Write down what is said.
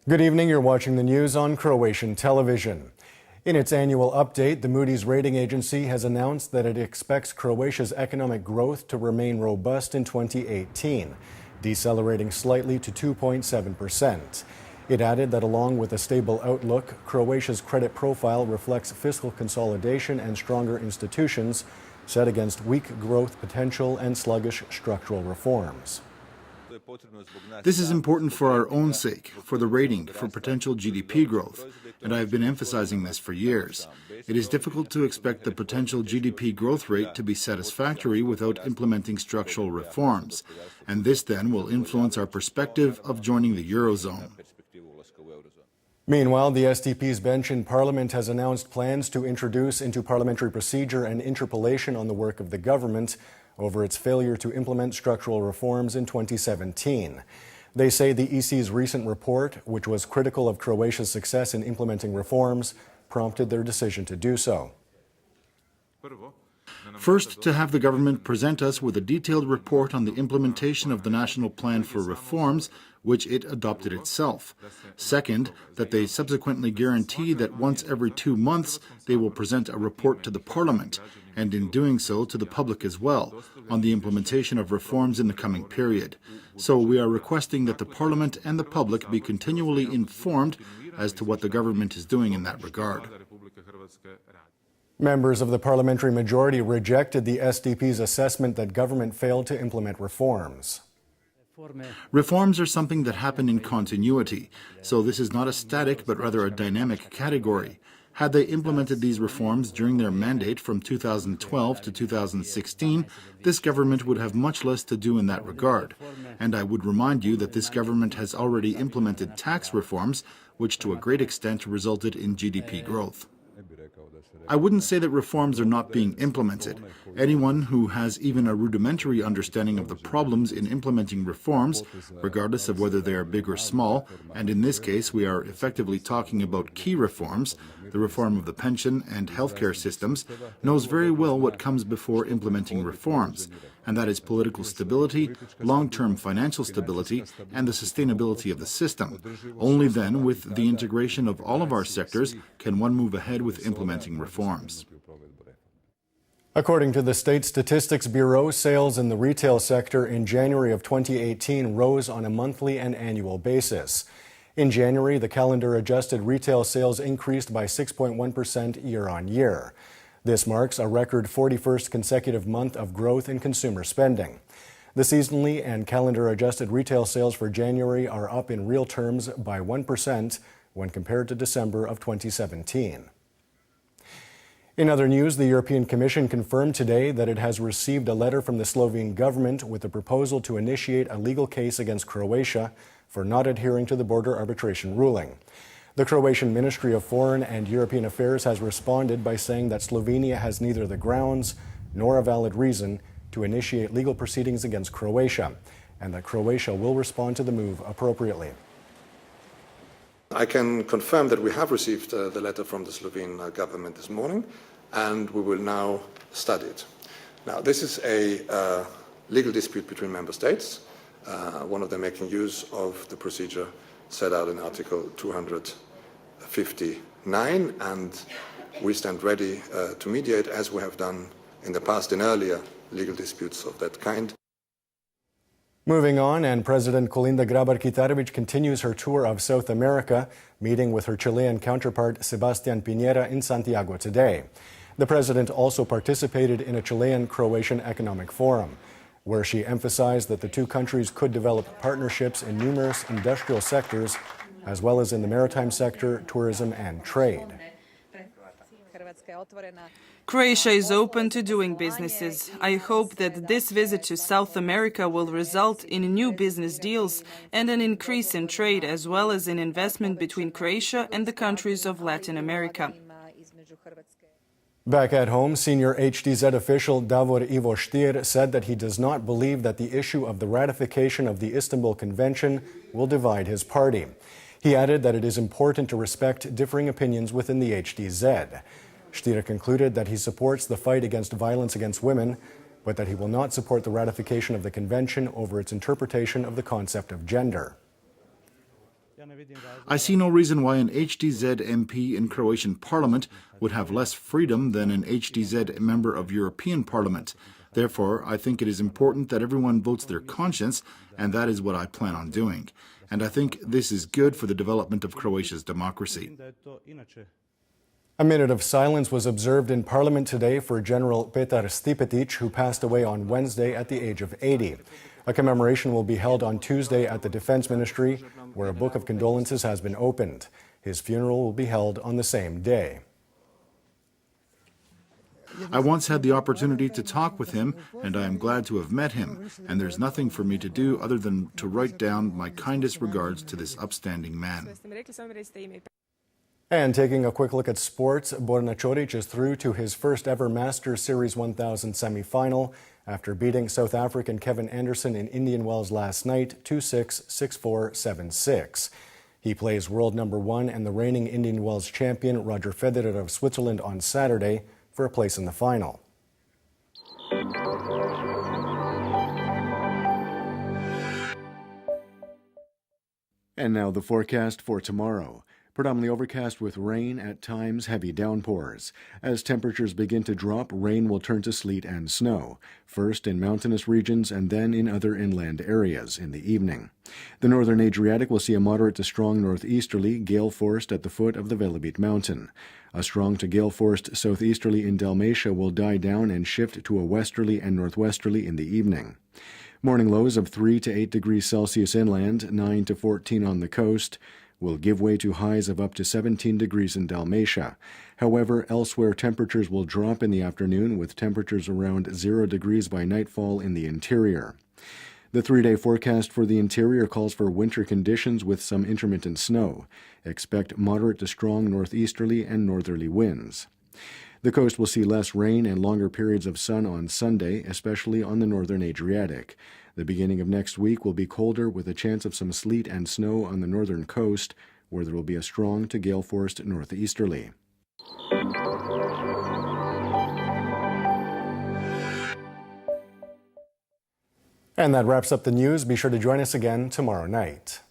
Good evening, you're watching the news on Croatian television. In its annual update, the Moodys rating agency has announced that it expects Croatia's economic growth to remain robust in 2018, decelerating slightly to 2.7%. It added that along with a stable outlook, Croatia's credit profile reflects fiscal consolidation and stronger institutions set against weak growth potential and sluggish structural reforms. This is important for our own sake, for the rating, for potential GDP growth, and I have been emphasizing this for years. It is difficult to expect the potential GDP growth rate to be satisfactory without implementing structural reforms, and this then will influence our perspective of joining the Eurozone. Meanwhile, the SDP's bench in Parliament has announced plans to introduce into parliamentary procedure an interpellation on the work of the government over its failure to implement structural reforms in 2017. They say the EC's recent report, which was critical of Croatia's success in implementing reforms, prompted their decision to do so. First, to have the government present us with a detailed report on the implementation of the National Plan for Reforms, which it adopted itself. Second, that they subsequently guarantee that once every 2 months they will present a report to the Parliament, and in doing so to the public as well, on the implementation of reforms in the coming period. So we are requesting that the Parliament and the public be continually informed as to what the government is doing in that regard. Members of the parliamentary majority rejected the SDP's assessment that government failed to implement reforms. Reforms are something that happen in continuity, so this is not a static but rather a dynamic category. Had they implemented these reforms during their mandate from 2012 to 2016, this government would have much less to do in that regard. And I would remind you that this government has already implemented tax reforms, which to a great extent resulted in GDP growth. I wouldn't say that reforms are not being implemented. Anyone who has even a rudimentary understanding of the problems in implementing reforms, regardless of whether they are big or small, and in this case we are effectively talking about key reforms, the reform of the pension and healthcare systems, knows very well what comes before implementing reforms, and that is political stability, long-term financial stability, and the sustainability of the system. Only then, with the integration of all of our sectors, can one move ahead with implementing reforms. According to the State Statistics Bureau, sales in the retail sector in January of 2018 rose on a monthly and annual basis. In January, the calendar-adjusted retail sales increased by 6.1% year-on-year. This marks a record 41st consecutive month of growth in consumer spending. The seasonally and calendar-adjusted retail sales for January are up in real terms by 1% when compared to December of 2017. In other news, the European Commission confirmed today that it has received a letter from the Slovene government with a proposal to initiate a legal case against Croatia for not adhering to the border arbitration ruling. The Croatian Ministry of Foreign and European Affairs has responded by saying that Slovenia has neither the grounds nor a valid reason to initiate legal proceedings against Croatia, and that Croatia will respond to the move appropriately. I can confirm that we have received the letter from the Slovene government this morning, and we will now study it. Now, this is a legal dispute between member states, one of them making use of the procedure set out in Article 259, and we stand ready to mediate, as we have done in the past in earlier legal disputes of that kind. Moving on, and President Kolinda Grabar-Kitarović continues her tour of South America, meeting with her Chilean counterpart Sebastián Piñera in Santiago today. The president also participated in a Chilean-Croatian economic forum, where she emphasized that the two countries could develop partnerships in numerous industrial sectors, as well as in the maritime sector, tourism, and trade. Croatia is open to doing businesses. I hope that this visit to South America will result in new business deals and an increase in trade, as well as in investment between Croatia and the countries of Latin America. Back at home, senior HDZ official Davor Ivo Stier said that he does not believe that the issue of the ratification of the Istanbul Convention will divide his party. He added that it is important to respect differing opinions within the HDZ. Stier concluded that he supports the fight against violence against women, but that he will not support the ratification of the convention over its interpretation of the concept of gender. I see no reason why an HDZ MP in Croatian Parliament would have less freedom than an HDZ member of European Parliament. Therefore, I think it is important that everyone votes their conscience, and that is what I plan on doing. And I think this is good for the development of Croatia's democracy. A minute of silence was observed in Parliament today for General Petar Stipetic, who passed away on Wednesday at the age of 80. A commemoration will be held on Tuesday at the Defense Ministry, where a book of condolences has been opened. His funeral will be held on the same day. I once had the opportunity to talk with him, and I am glad to have met him, and there's nothing for me to do other than to write down my kindest regards to this upstanding man. And taking a quick look at sports, Borna Čorić is through to his first ever Masters Series 1000 semi-final after beating South African Kevin Anderson in Indian Wells last night 2-6, 6-4, 7-6. He plays world number 1 and the reigning Indian Wells champion Roger Federer of Switzerland on Saturday for a place in the final. And now the forecast for tomorrow. Predominantly overcast with rain, at times heavy downpours. As temperatures begin to drop, rain will turn to sleet and snow, first in mountainous regions and then in other inland areas in the evening. The northern Adriatic will see a moderate to strong northeasterly gale force at the foot of the Velebit mountain. A strong to gale force southeasterly in Dalmatia will die down and shift to a westerly and northwesterly in the evening. Morning lows of 3 to 8 degrees Celsius inland, 9 to 14 on the coast, will give way to highs of up to 17 degrees in Dalmatia. However, elsewhere temperatures will drop in the afternoon with temperatures around 0 degrees by nightfall in the interior. The 3-day forecast for the interior calls for winter conditions with some intermittent snow. Expect moderate to strong northeasterly and northerly winds. The coast will see less rain and longer periods of sun on Sunday, especially on the northern Adriatic. The beginning of next week will be colder with a chance of some sleet and snow on the northern coast, where there will be a strong to gale-forced northeasterly. And that wraps up the news. Be sure to join us again tomorrow night.